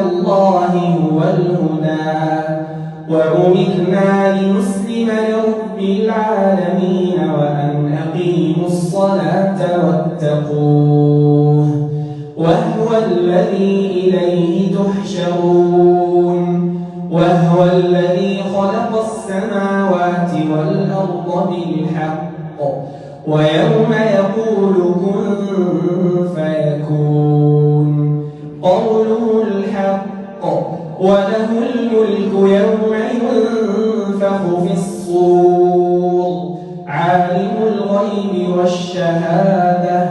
الله هو الهدى وأمرنا لنسلم لرب العالمين وأن أقيموا الصلاة واتقوه وهو الذي إليه تحشرون وهو الذي خلق السماوات والأرض بالحق ويوم يقول كن فيكون قوله الحق وله الملك يوم ينفخ في الصور عالم الغيب والشهادة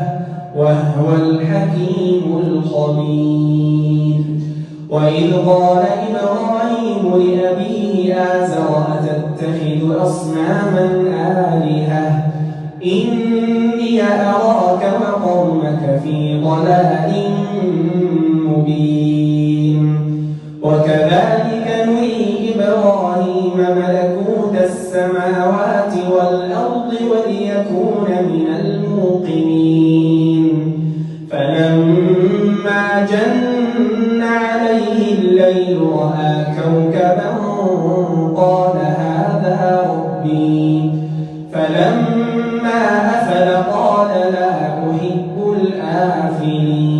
وهو الحكيم الخبير وإذ قال إبراهيم لأبيه آزر أتتخذ أصناما آلهة إني أراك وقومك في ضلال مبين وكذلك نري إبراهيم ملكوت السماوات والأرض وليكون من الموقنين فلما جن عليه الليل رأى كوكبا قال هذا ربي فلما أفل قال لا أحب الآفلين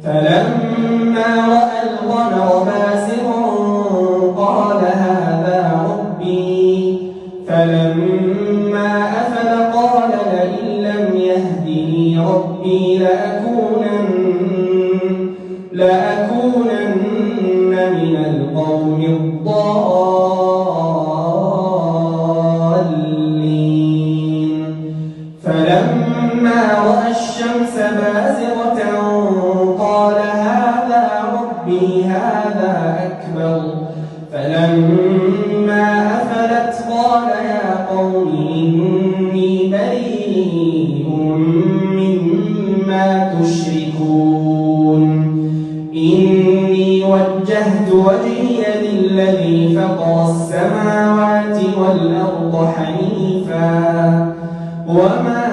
فلما رأى القمر بازغا قال هذا ربي فلما أفل قال لئن لم يهدني ربي لأكونن من القوم الضالين فلما رأى الشمس بازغة قال هذا ربي هذا أكبر فلما أفلت قال يا قوم إني بريء مما تشركون إني وجهت وجهي للذي فطر السماوات والأرض حنيفا وما